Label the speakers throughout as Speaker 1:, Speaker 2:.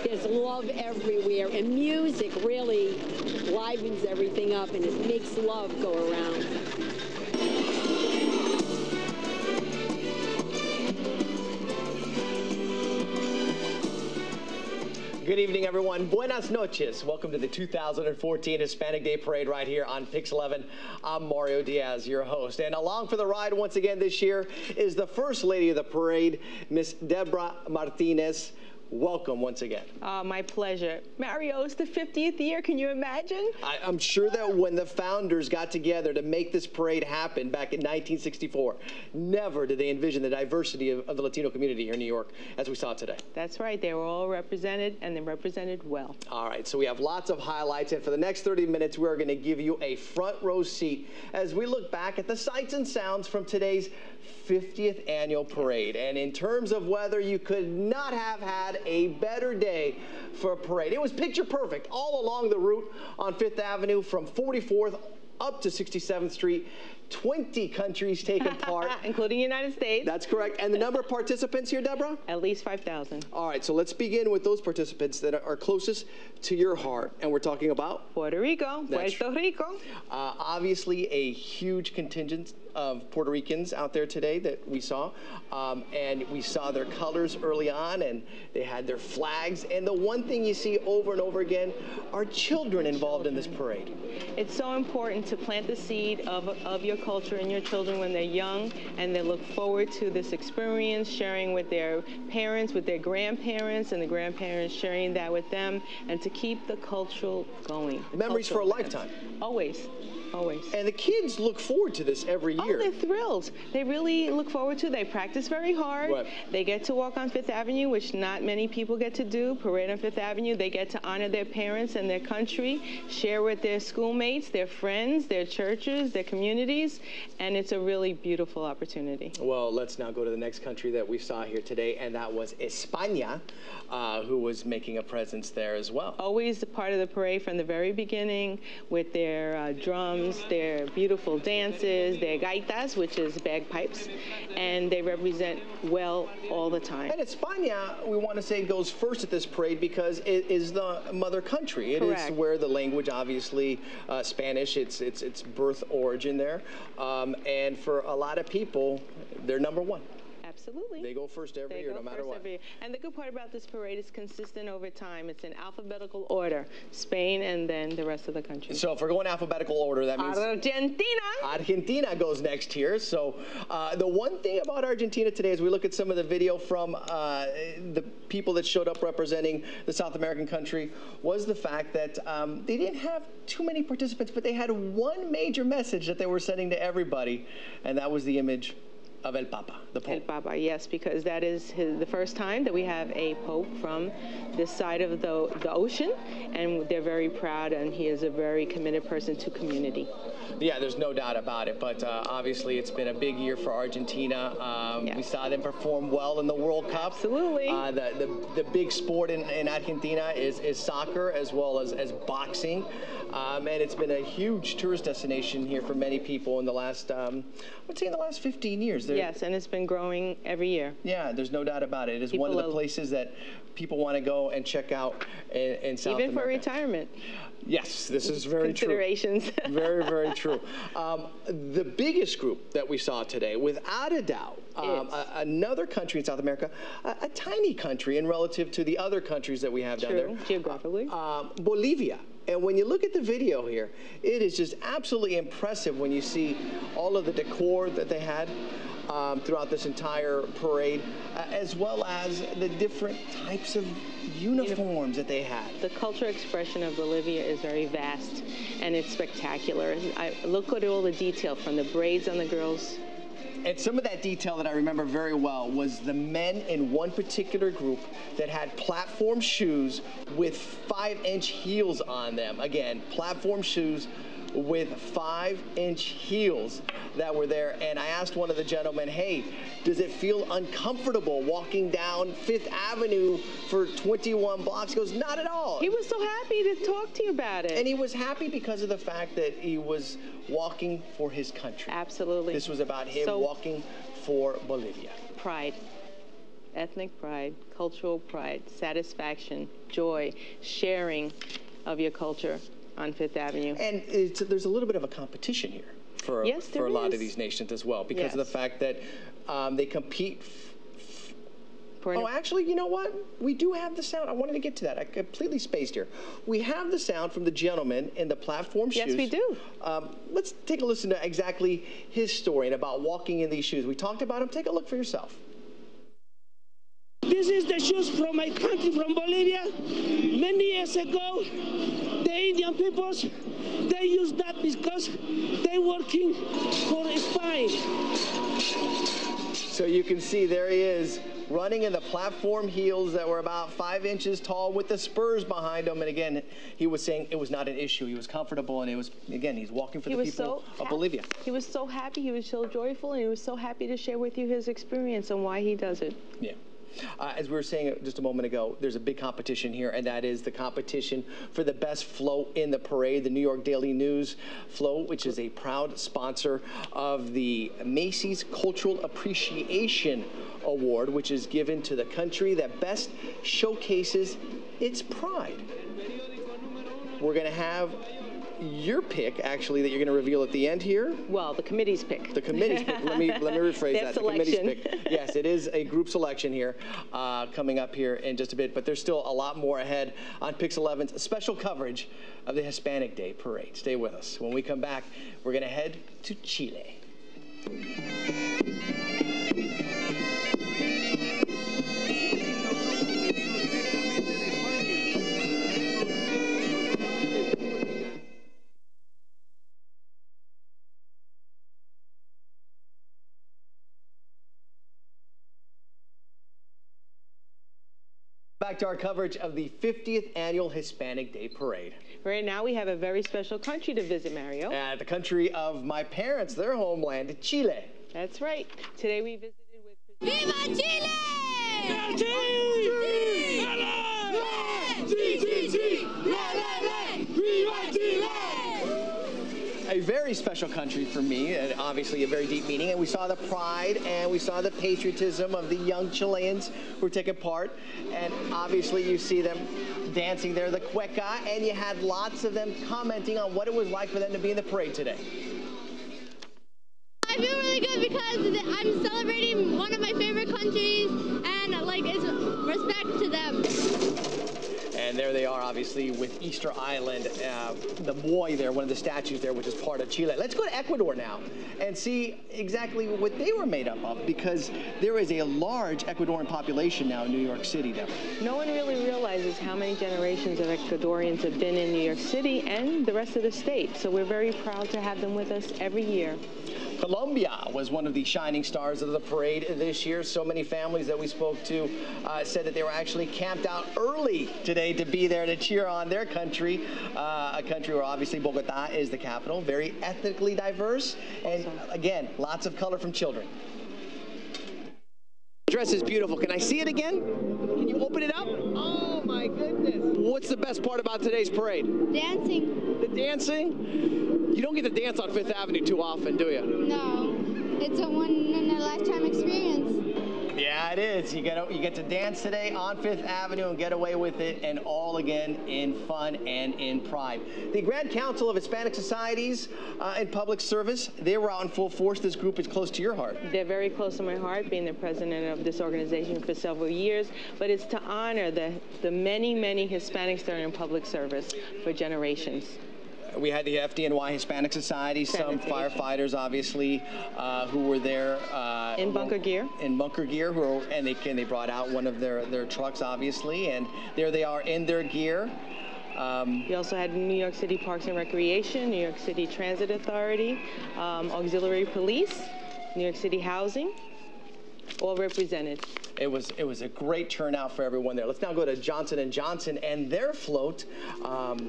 Speaker 1: There's love everywhere, and music really livens everything up, and it makes love go around.
Speaker 2: Good evening, everyone. Buenas noches. Welcome to the 2014 Hispanic Day Parade right here on Pix 11. I'm Mario Diaz, your host. And along for the ride once again this year is the First Lady of the Parade, Miss Deborah Martinez. Welcome once again.
Speaker 3: My pleasure. Mario, it's the 50th year. Can you imagine?
Speaker 2: I'm sure that when the founders got together to make this parade happen back in 1964, never did they envision the diversity of the Latino community here in New York as we saw today.
Speaker 3: That's right. They were all represented, and they're represented well.
Speaker 2: All right, so we have lots of highlights, and for the next 30 minutes, we're going to give you a front row seat as we look back at the sights and sounds from today's 50th annual parade. And in terms of weather, you could not have had a better day for a parade. It was picture perfect all along the route on 5th Avenue from 44th up to 67th Street. 20 countries taking part.
Speaker 3: Including the United States.
Speaker 2: That's correct. And the number of participants here, Deborah?
Speaker 3: At least 5,000.
Speaker 2: All right, so let's begin with those participants that are closest to your heart. And we're talking about?
Speaker 3: Puerto Rico. Puerto Rico.
Speaker 2: Obviously, a huge contingent of Puerto Ricans out there today that we saw. And we saw their colors early on, and they had their flags. And the one thing you see over and over again are children involved in this parade.
Speaker 3: It's so important to plant the seed of your culture in your children when they're young, and they look forward to this experience, sharing with their parents, with their grandparents, and the grandparents sharing that with them, and to keep the culture going.
Speaker 2: Memories for a lifetime.
Speaker 3: Always. Always.
Speaker 2: And the kids look forward to this every year.
Speaker 3: Oh, they're thrilled. They really look forward to it. They practice very hard.
Speaker 2: Right.
Speaker 3: They get to walk on 5th Avenue, which not many people get to do, parade on 5th Avenue. They get to honor their parents and their country, share with their schoolmates, their friends, their churches, their communities, and it's a really beautiful opportunity.
Speaker 2: Well, let's now go to the next country that we saw here today, and that was España, who was making a presence there as well.
Speaker 3: Always a part of the parade from the very beginning with their drums, their beautiful dances, their gaitas, which is bagpipes, and they represent well all the time.
Speaker 2: And España, we want to say, goes first at this parade because it is the mother country. It
Speaker 3: Correct.
Speaker 2: is where the language, obviously, Spanish, its birth origin there. And for a lot of people, they're number one.
Speaker 3: Absolutely.
Speaker 2: They go first every year, no matter what.
Speaker 3: And the good part about this parade is consistent over time. It's in alphabetical order, Spain and then the rest of the country.
Speaker 2: So if we're going alphabetical order, that means Argentina goes next here. So the one thing about Argentina today, as we look at some of the video from the people that showed up representing the South American country, was the fact that they didn't have too many participants, but they had one major message that they were sending to everybody, and that was the image of El Papa, the Pope.
Speaker 3: El Papa, yes, because that is the first time that we have a Pope from this side of the ocean, and they're very proud, and he is a very committed person to community.
Speaker 2: Yeah, there's no doubt about it, but obviously it's been a big year for Argentina.
Speaker 3: Yes.
Speaker 2: We saw them perform well in the World Cup.
Speaker 3: Absolutely.
Speaker 2: The big sport in Argentina is soccer as well as boxing. And it's been a huge tourist destination here for many people in the last, I would say in the last 15 years.
Speaker 3: Yes, and it's been growing every year.
Speaker 2: Yeah, there's no doubt about it. It is one of the places that people want to go and check out in South America.
Speaker 3: Even for retirement.
Speaker 2: Yes, this is very true.
Speaker 3: Considerations.
Speaker 2: Very, very true. The biggest group that we saw today, without a doubt, another country in South America, a tiny country in relative to the other countries that we have down there.
Speaker 3: Geographically.
Speaker 2: Bolivia. And when you look at the video here, it is just absolutely impressive when you see all of the decor that they had throughout this entire parade, as well as the different types of uniforms that they had.
Speaker 3: The cultural expression of Bolivia is very vast, and it's spectacular. Look at all the detail, from the braids on the girls.
Speaker 2: And some of that detail that I remember very well was the men in one particular group that had platform shoes with 5-inch heels on them. Again, platform shoes with 5-inch heels that were there. And I asked one of the gentlemen, hey, does it feel uncomfortable walking down 5th Avenue for 21 blocks? He goes, not at all.
Speaker 3: He was so happy to talk to you about it.
Speaker 2: And he was happy because of the fact that he was walking for his country.
Speaker 3: Absolutely.
Speaker 2: This was about him walking for Bolivia.
Speaker 3: Pride. ethnic pride, cultural pride, satisfaction, joy, sharing of your culture on Fifth Avenue.
Speaker 2: And there's a little bit of a competition here for a lot of these nations as well, because of the fact that they compete. Actually, you know what? We do have the sound. I wanted to get to that. I completely spaced here. We have the sound from the gentleman in the platform shoes.
Speaker 3: Yes, we do.
Speaker 2: Let's take a listen to exactly his story and about walking in these shoes. We talked about him. Take a look for yourself.
Speaker 4: This is the shoes from my country, from Bolivia. Many years ago, the Indian peoples, they use that because they working for Spain.
Speaker 2: So you can see there he is, running in the platform heels that were about 5 inches tall with the spurs behind him. And again, he was saying it was not an issue. He was comfortable, and it was, again, he's walking for the people of Bolivia.
Speaker 3: He was so happy, he was so joyful, and he was so happy to share with you his experience and why he does it.
Speaker 2: Yeah. As we were saying just a moment ago, there's a big competition here, and that is the competition for the best float in the parade. The New York Daily News float, which is a proud sponsor of the Macy's Cultural Appreciation Award, which is given to the country that best showcases its pride. We're going to have your pick, actually, that you're going to reveal at the end here.
Speaker 3: Well, the committee's pick.
Speaker 2: The committee's pick. Let me rephrase that.
Speaker 3: Selection.
Speaker 2: The committee's pick. Yes, it is a group selection here coming up here in just a bit, but there's still a lot more ahead on Pix 11's special coverage of the Hispanic Day Parade. Stay with us. When we come back, we're going to head to Chile. Back to our coverage of the 50th Annual Hispanic Day Parade.
Speaker 3: Right now, we have a very special country to visit, Mario.
Speaker 2: The country of my parents, their homeland, Chile.
Speaker 3: That's right. Today we visited with...
Speaker 5: Viva Chile!
Speaker 4: Viva Chile!
Speaker 2: A very special country for me, and obviously a very deep meaning. And we saw the pride and we saw the patriotism of the young Chileans who were taking part. And obviously you see them dancing there, the cueca, and you had lots of them commenting on what it was like for them to be in the parade today.
Speaker 5: I feel really good because I'm celebrating one of my favorite countries, and like it's respect to them.
Speaker 2: And there they are, obviously, with Easter Island, the buoy there, one of the statues there, which is part of Chile. Let's go to Ecuador now and see exactly what they were made up of, because there is a large Ecuadorian population now in New York City. There.
Speaker 3: No one really realizes how many generations of Ecuadorians have been in New York City and the rest of the state. So we're very proud to have them with us every year.
Speaker 2: Colombia was one of the shining stars of the parade this year. So many families that we spoke to said that they were actually camped out early today to be there to cheer on their country, a country where obviously Bogota is the capital, very ethnically diverse, and again, lots of color from children. The dress is beautiful. Can I see it again? Can you open it up? Oh my goodness. What's the best part about today's parade?
Speaker 5: Dancing.
Speaker 2: The dancing? You don't get to dance on Fifth Avenue too often, do you?
Speaker 5: No, it's a one-in-a-lifetime experience.
Speaker 2: Yeah, it is. You get to dance today on Fifth Avenue and get away with it, and all again in fun and in pride. The Grand Council of Hispanic Societies in Public Service, they were out in full force. This group is close to your heart.
Speaker 3: They're very close to my heart, being the president of this organization for several years, but it's to honor the many, many Hispanics that are in public service for generations.
Speaker 2: We had the FDNY Hispanic Society, some firefighters, obviously, who were there
Speaker 3: in bunker gear.
Speaker 2: In bunker gear, and they brought out one of their trucks, obviously, and there they are in their gear.
Speaker 3: We also had New York City Parks and Recreation, New York City Transit Authority, Auxiliary Police, New York City Housing, all represented.
Speaker 2: It was a great turnout for everyone there. Let's now go to Johnson & Johnson and their float.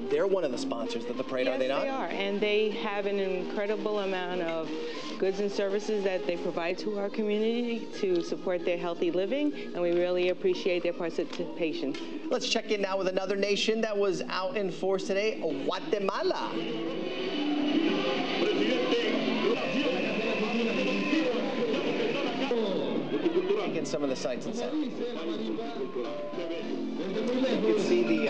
Speaker 2: They're one of the sponsors of the parade,
Speaker 3: yes,
Speaker 2: are they not?
Speaker 3: They are, and they have an incredible amount of goods and services that they provide to our community to support their healthy living, and we really appreciate their participation.
Speaker 2: Let's check in now with another nation that was out in force today, Guatemala. You can some of the sights and sounds. You can see the...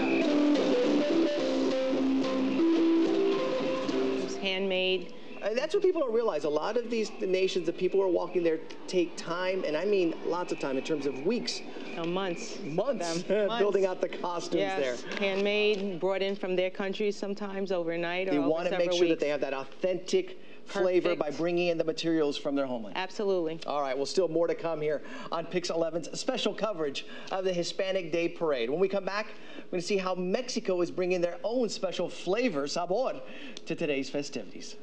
Speaker 3: It's handmade.
Speaker 2: That's what people don't realize. A lot of these nations, the people who are walking there take time, and I mean lots of time in terms of weeks.
Speaker 3: Months.
Speaker 2: Months building out the costumes there.
Speaker 3: Handmade, brought in from their countries sometimes overnight or
Speaker 2: They
Speaker 3: over
Speaker 2: want to make sure
Speaker 3: weeks.
Speaker 2: that they have that authentic flavor by bringing in the materials from their homeland.
Speaker 3: Absolutely.
Speaker 2: All right, well, still more to come here on Pix 11's special coverage of the Hispanic Day Parade. When we come back, we're going to see how Mexico is bringing their own special flavor, sabor, to today's festivities.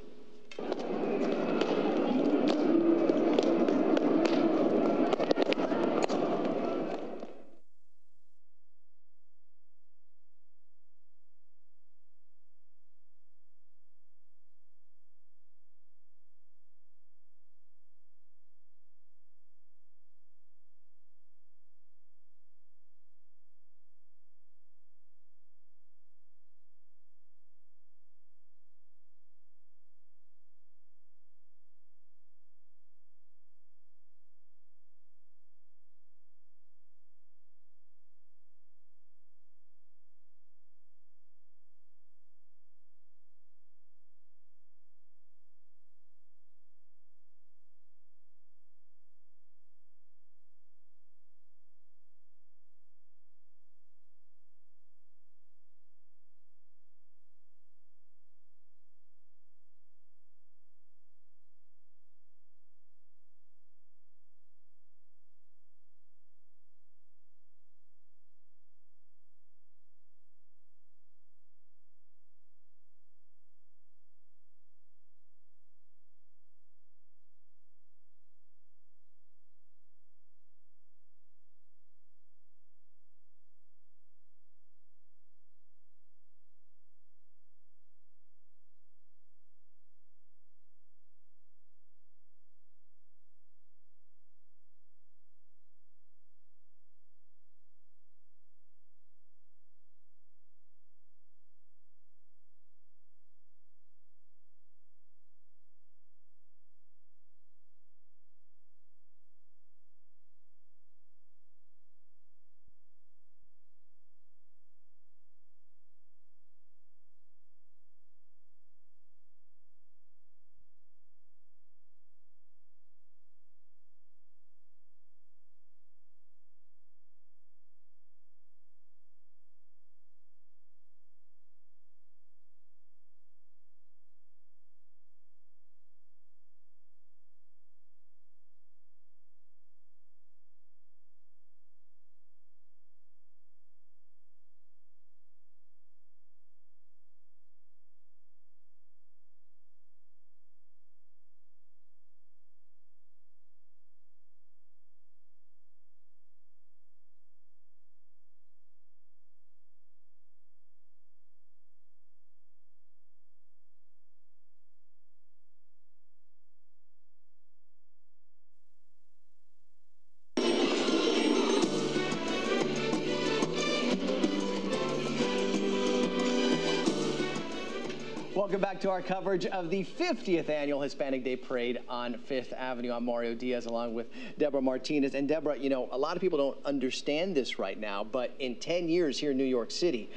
Speaker 2: Welcome back to our coverage of the 50th annual Hispanic Day Parade on 5th Avenue. I'm Mario Diaz along with Deborah Martinez. And Deborah, you know, a lot of people don't understand this right now, but in 10 years here in New York City,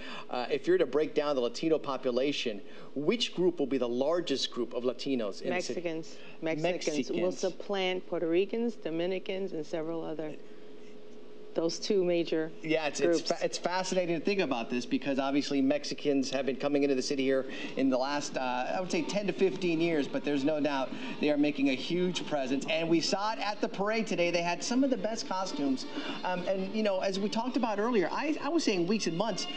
Speaker 2: if you're to break down the Latino population, which group will be the largest group of Latinos in the city?
Speaker 3: Mexicans will supplant Puerto Ricans, Dominicans, and several other. Those two major groups.
Speaker 2: It's fascinating to think about this because obviously Mexicans have been coming into the city here in the last, I would say 10 to 15 years, but there's no doubt they are making a huge presence. And we saw it at the parade today. They had some of the best costumes. And, you know, as we talked about earlier, I was saying weeks and months,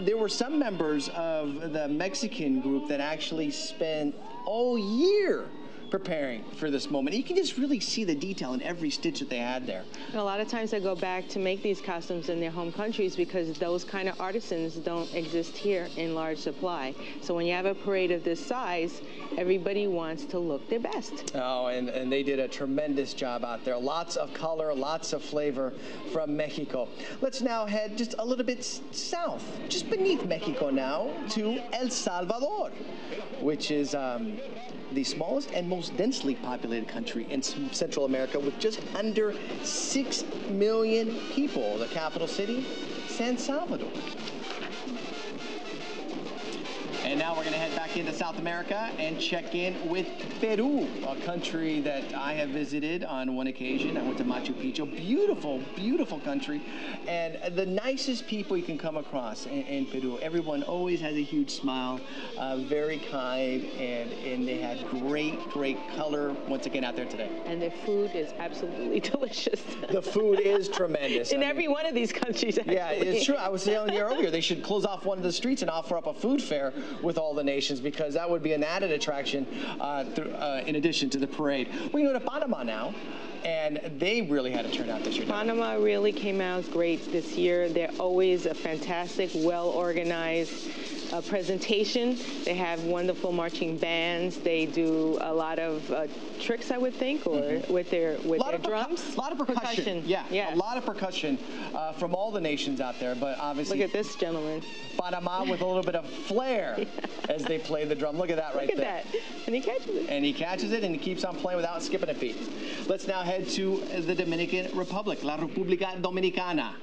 Speaker 2: there were some members of the Mexican group that actually spent all year preparing for this moment. You can just really see the detail in every stitch that they had there.
Speaker 3: And a lot of times they go back to make these costumes in their home countries because those kind of artisans don't exist here in large supply. So when you have a parade of this size, everybody wants to look their best.
Speaker 2: Oh, and they did a tremendous job out there. Lots of color, lots of flavor from Mexico. Let's now head just a little bit south, just beneath Mexico now, to El Salvador, which is the smallest and most most densely populated country in Central America with just under 6 million people. The capital city, San Salvador. And now we're going to head back into South America and check in with Peru, a country that I have visited on one occasion. I went to Machu Picchu. Beautiful, beautiful country. And the nicest people you can come across in Peru. Everyone always has a huge smile, very kind, and they had great, great color once again out there today.
Speaker 3: And their food is absolutely delicious.
Speaker 2: The food is tremendous.
Speaker 3: In every one of these countries, actually.
Speaker 2: Yeah, it's true. I was telling you earlier, they should close off one of the streets and offer up a food fair with all the nations, because that would be an added attraction in addition to the parade. We go to Panama now, and they really had a turnout this year.
Speaker 3: Panama really came out great this year. They're always a fantastic, well-organized presentation. They have wonderful marching bands. They do a lot of tricks, I would think, or with their drums.
Speaker 2: A lot of percussion. Yeah, a lot of percussion from all the nations out there. But obviously,
Speaker 3: look at this gentleman.
Speaker 2: Panama with a little bit of flair as they play the drum. Look at that right there.
Speaker 3: Look at that. And he catches it.
Speaker 2: And he catches it, and he keeps on playing without skipping a beat. Let's now head to the Dominican Republic, La República Dominicana.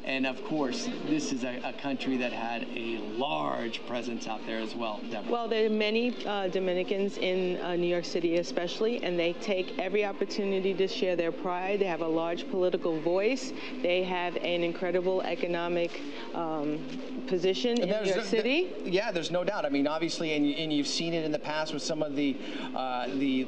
Speaker 2: And of course, this is a country that had a large presence out there as well, Deborah.
Speaker 3: Well, there are many Dominicans in New York City especially, and they take every opportunity to share their pride. They have a large political voice. They have an incredible economic position in New York City.
Speaker 2: Yeah, there's no doubt. I mean, obviously, and you've seen it in the past with some of the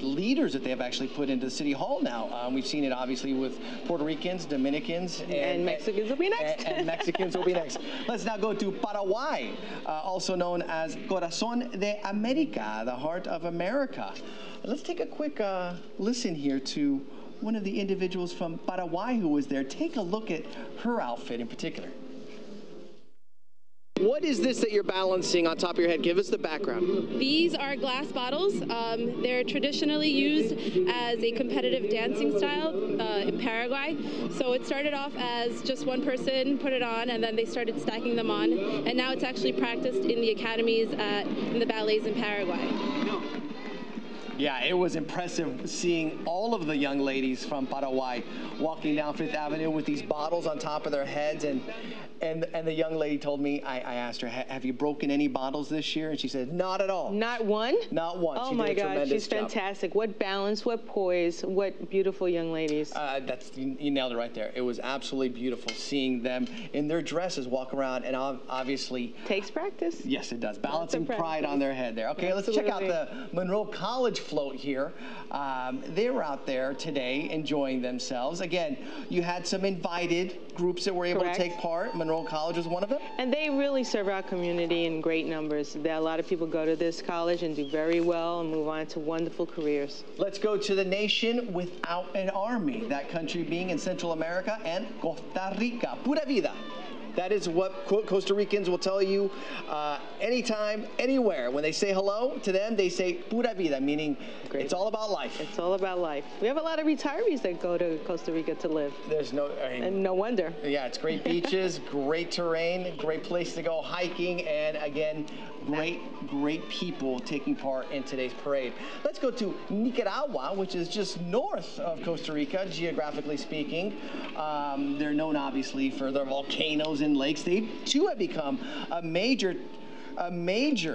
Speaker 2: leaders that they have actually put into the city hall now. We've seen it obviously with Puerto Ricans, Dominicans,
Speaker 3: and Mexicans will be next.
Speaker 2: And Mexicans will be next. Let's now go to Paraguay, also known as Corazón de América, the heart of America. Let's take a quick listen here to one of the individuals from Paraguay who was there. Take a look at her outfit in particular. What is this that you're balancing on top of your head? Give us the background.
Speaker 6: These are glass bottles. They're traditionally used as a competitive dancing style in Paraguay. So it started off as just one person put it on, and then they started stacking them on. And now it's actually practiced in the academies in the ballets in Paraguay.
Speaker 2: Yeah, it was impressive seeing all of the young ladies from Paraguay walking down Fifth Avenue with these bottles on top of their heads. And the young lady told me, I asked her, have you broken any bottles this year? And she said, not at all.
Speaker 3: Not one?
Speaker 2: Not one.
Speaker 3: Oh
Speaker 2: she
Speaker 3: my
Speaker 2: did a
Speaker 3: God, she's
Speaker 2: job.
Speaker 3: fantastic. What balance, what poise, what beautiful young ladies.
Speaker 2: You nailed it right there. It was absolutely beautiful seeing them in their dresses walk around, and obviously...
Speaker 3: Takes practice.
Speaker 2: Yes, it does. Balance and pride on their head there. Okay,
Speaker 3: Absolutely.
Speaker 2: Let's check out the Monroe College float here. They were out there today enjoying themselves. Again, you had some invited groups that were able to take part. Monroe College was one of them.
Speaker 3: And they really serve our community in great numbers. There are a lot of people go to this college and do very well and move on to wonderful careers.
Speaker 2: Let's go to the nation without an army, that country being in Central America, and Costa Rica. Pura vida. That is what Costa Ricans will tell you anytime, anywhere. When they say hello to them, they say pura vida, meaning it's all about life.
Speaker 3: It's all about life. We have a lot of retirees that go to Costa Rica to live. And no wonder.
Speaker 2: Yeah, it's great beaches, great terrain, great place to go hiking, and again, great people taking part in today's parade. Let's go to Nicaragua, which is just north of Costa Rica, geographically speaking. They're known, obviously, for their volcanoes and lakes. They, too, have become a major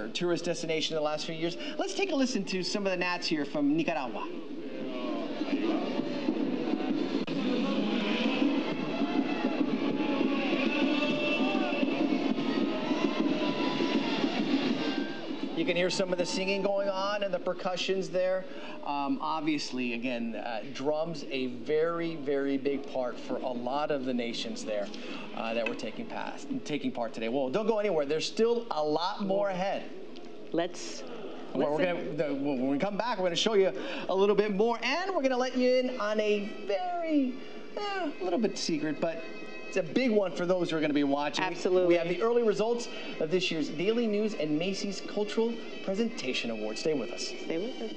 Speaker 2: tourist destination in the last few years. Let's take a listen to some of the Nats here from Nicaragua. You can hear some of the singing going on and the percussions there. Obviously, again, drums a very, very big part for a lot of the nations there that were taking part today. Well, don't go anywhere. There's still a lot more ahead. When we come back, we're going to show you a little bit more, and we're going to let you in on a very, a little bit secret, but it's a big one for those who are going to be watching.
Speaker 3: Absolutely.
Speaker 2: We have the early results of this year's Daily News and Macy's Cultural Presentation Award. Stay with us.
Speaker 3: Stay with us.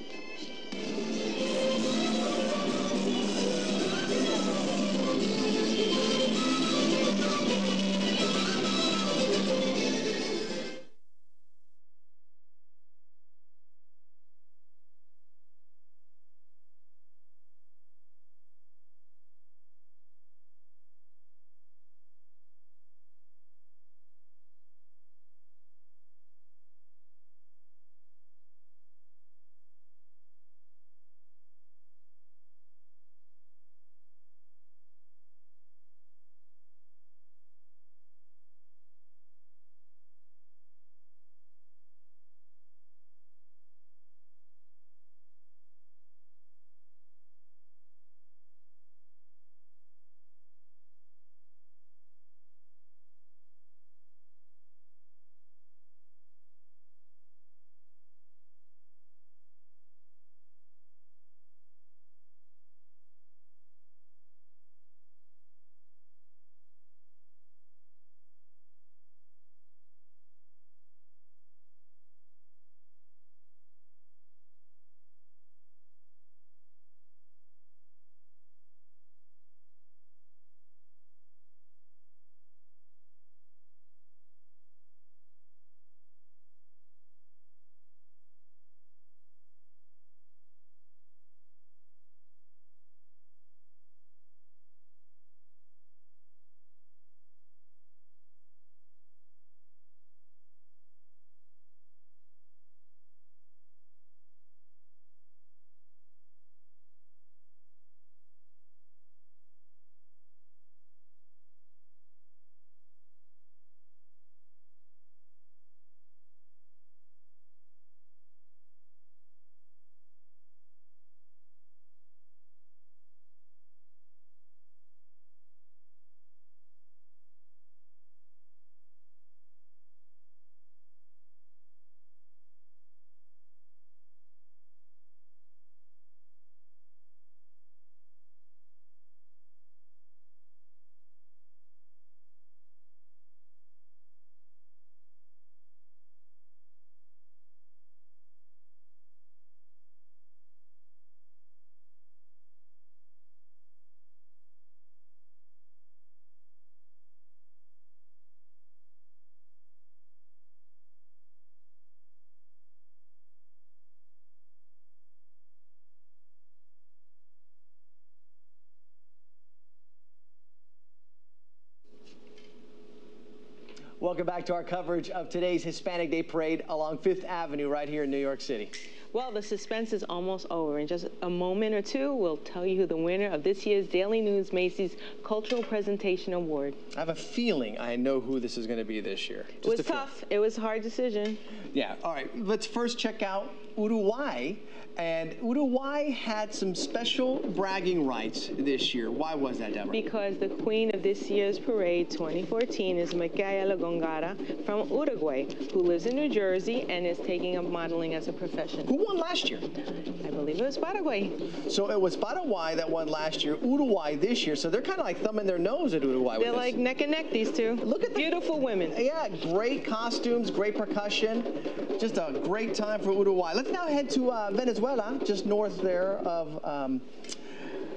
Speaker 2: Welcome back to our coverage of today's Hispanic Day Parade along 5th Avenue right here in New York City.
Speaker 3: Well, the suspense is almost over. In just a moment or two, we'll tell you who the winner of this year's Daily News Macy's Cultural Presentation Award.
Speaker 2: I have a feeling I know who this is going to be this year.
Speaker 3: It was tough. It was a hard decision.
Speaker 2: Yeah. All right. Let's first check out Uruguay. And Uruguay had some special bragging rights this year. Why was that, Deborah?
Speaker 3: Because the queen of this year's parade, 2014, is Micaela Gongara from Uruguay, who lives in New Jersey and is taking up modeling as a profession.
Speaker 2: Who won last year?
Speaker 3: I believe it was Paraguay.
Speaker 2: So it was Paraguay that won last year, Uruguay this year. So they're kind of like thumbing their nose at Uruguay with
Speaker 3: They're like neck and neck, these two.
Speaker 2: Look at
Speaker 3: beautiful women.
Speaker 2: Yeah, great costumes, great percussion. Just a great time for Uruguay. Let's now head to Venezuela, just north there of,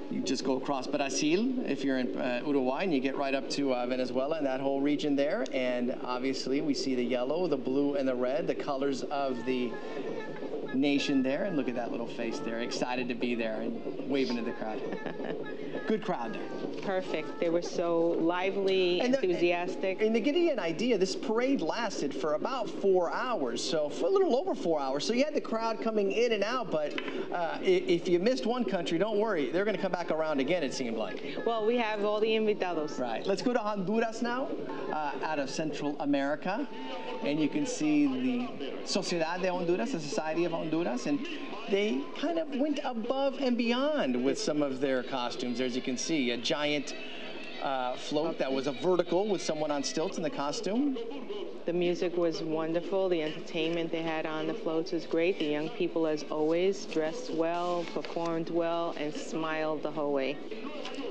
Speaker 2: you just go across Brazil if you're in Uruguay, and you get right up to Venezuela and that whole region there. And obviously we see the yellow, the blue, and the red, the colors of the nation there. And look at that little face there, excited to be there and waving to the crowd. Good crowd there.
Speaker 3: Perfect. They were so lively, enthusiastic.
Speaker 2: And to give you an idea, this parade lasted for about 4 hours, so for a little over 4 hours. So you had the crowd coming in and out, but if you missed one country, don't worry. They're going to come back around again, it seemed like.
Speaker 3: Well, we have all the invitados.
Speaker 2: Right. Let's go to Honduras now, out of Central America. And you can see the Sociedad de Honduras, the Society of Honduras, and they kind of went above and beyond with some of their costumes. As you can see, a giant float that was a vertical with someone on stilts in the costume.
Speaker 3: The music was wonderful. The entertainment they had on the floats was great. The young people, as always, dressed well, performed well, and smiled the whole way.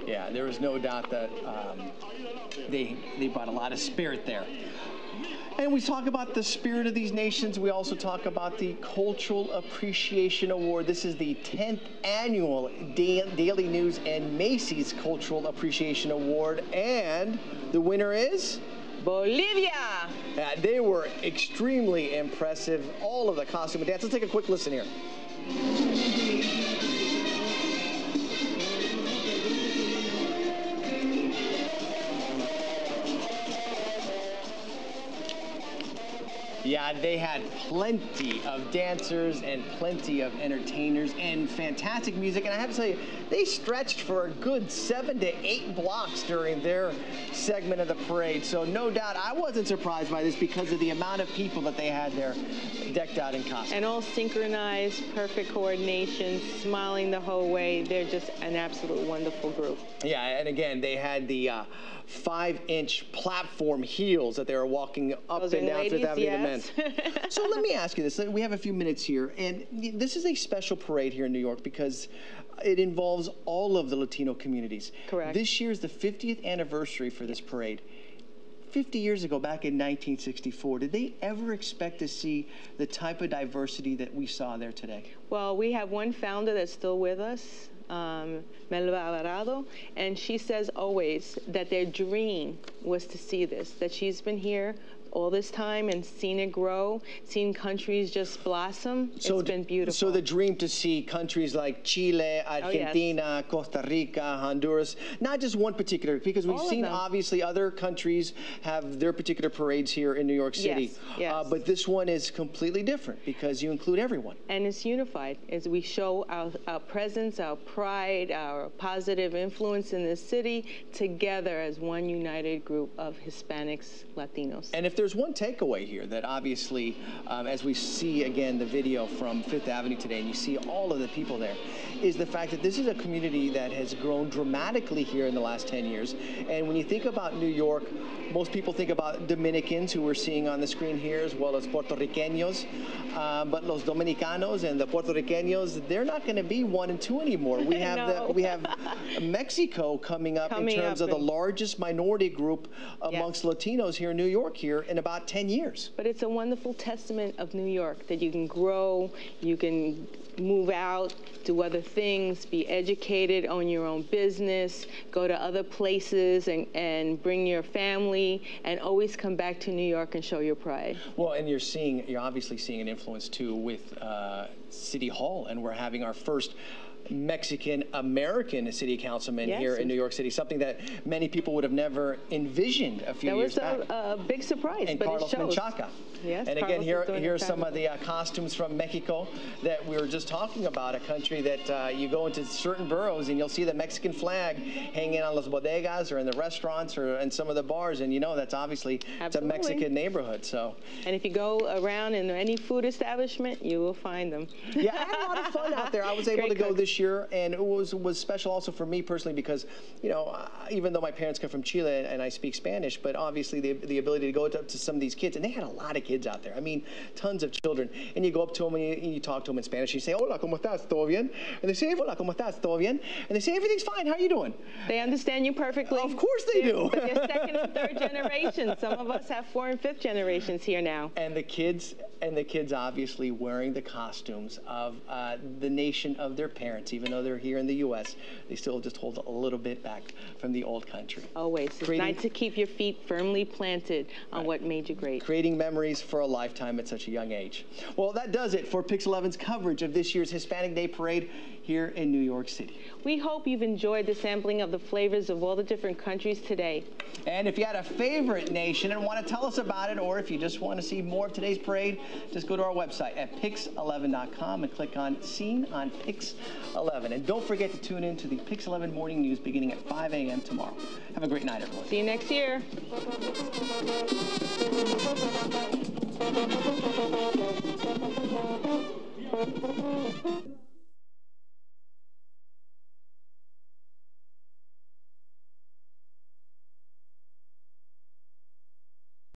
Speaker 2: Yeah, there was no doubt that they brought a lot of spirit there. And we talk about the spirit of these nations. We also talk about the Cultural Appreciation Award. This is the 10th annual Daily News and Macy's Cultural Appreciation Award. And the winner is?
Speaker 3: Bolivia!
Speaker 2: They were extremely impressive. All of the costume and dance. Let's take a quick listen here. Yeah, they had plenty of dancers and plenty of entertainers and fantastic music. And I have to tell you, they stretched for a good 7 to 8 blocks during their segment of the parade. So no doubt I wasn't surprised by this because of the amount of people that they had there decked out in costume.
Speaker 3: And all synchronized, perfect coordination, smiling the whole way. They're just an absolute wonderful group.
Speaker 2: Yeah, and again, they had the 5-inch platform heels that they were walking up and down Fifth Avenue to men. So let me ask you this. We have a few minutes here, and this is a special parade here in New York because it involves all of the Latino communities.
Speaker 3: Correct.
Speaker 2: This year is the 50th anniversary for this parade. 50 years ago, back in 1964, did they ever expect to see the type of diversity that we saw there today?
Speaker 3: Well, we have one founder that's still with us, Melba Alvarado, and she says always that their dream was to see this, that she's been here all this time and seen it grow, seen countries just blossom.
Speaker 2: So
Speaker 3: it's been beautiful.
Speaker 2: So the dream to see countries like Chile, Argentina, Costa Rica, Honduras, not just one particular, because we've seen obviously other countries have their particular parades here in New York City.
Speaker 3: Yes.
Speaker 2: But this one is completely different because you include everyone.
Speaker 3: And it's unified as we show our presence, our pride, our positive influence in this city together as one united group of Hispanics, Latinos.
Speaker 2: And if there's one takeaway here that obviously, as we see again the video from Fifth Avenue today, and you see all of the people there, is the fact that this is a community that has grown dramatically here in the last 10 years. And when you think about New York, most people think about Dominicans, who we're seeing on the screen here, as well as Puerto Ricanos. But los Dominicanos and the Puerto Ricanos, they're not going to be 1 and 2 anymore. We have we have Mexico coming up in terms of the largest minority group amongst Latinos here in New York here in about 10 years.
Speaker 3: But it's a wonderful testament of New York that you can grow, you can move out, do other things, be educated, own your own business, go to other places and bring your family, and always come back to New York and show your pride.
Speaker 2: Well, and you're obviously seeing an influence too with City Hall, and we're having our first Mexican-American city councilman here in New York City, something that many people would have never envisioned a few years back.
Speaker 3: That was a big surprise,
Speaker 2: and
Speaker 3: but
Speaker 2: Carlos
Speaker 3: it shows.
Speaker 2: Menchaca.
Speaker 3: Yes,
Speaker 2: and again, here's some of the costumes from Mexico that we were just talking about, a country that you go into certain boroughs and you'll see the Mexican flag hanging on los bodegas or in the restaurants or in some of the bars, and you know that's obviously it's a Mexican neighborhood. So.
Speaker 3: And if you go around in any food establishment, you will find them.
Speaker 2: Yeah, I had a lot of fun out there. I was able to go this year, and it was special also for me personally because, you know, even though my parents come from Chile and I speak Spanish, but obviously the ability to go up to some of these kids, and they had a lot of kids out there. I mean, tons of children. And you go up to them and you talk to them in Spanish. You say, hola, ¿cómo estás? ¿Todo bien? And they say, hola, ¿cómo estás? ¿Todo bien? And they say, everything's fine. How are you doing?
Speaker 3: They understand you perfectly.
Speaker 2: Of course they do.
Speaker 3: But they're second and third generation. Some of us have 4th and 5th generations here now.
Speaker 2: And the kids obviously wearing the costumes of the nation of their parents, even though they're here in the U.S., they still just hold a little bit back from the old country.
Speaker 3: Always. It's nice to keep your feet firmly planted on what made you great.
Speaker 2: Creating memories for a lifetime at such a young age. Well, that does it for Pix 11's coverage of this year's Hispanic Day Parade here in New York City.
Speaker 3: We hope you've enjoyed the sampling of the flavors of all the different countries today.
Speaker 2: And if you had a favorite nation and want to tell us about it, or if you just want to see more of today's parade, just go to our website at pix11.com and click on Scene on Pix 11. And don't forget to tune in to the Pix 11 Morning News beginning at 5 a.m. tomorrow. Have a great night, everyone.
Speaker 3: See you next year.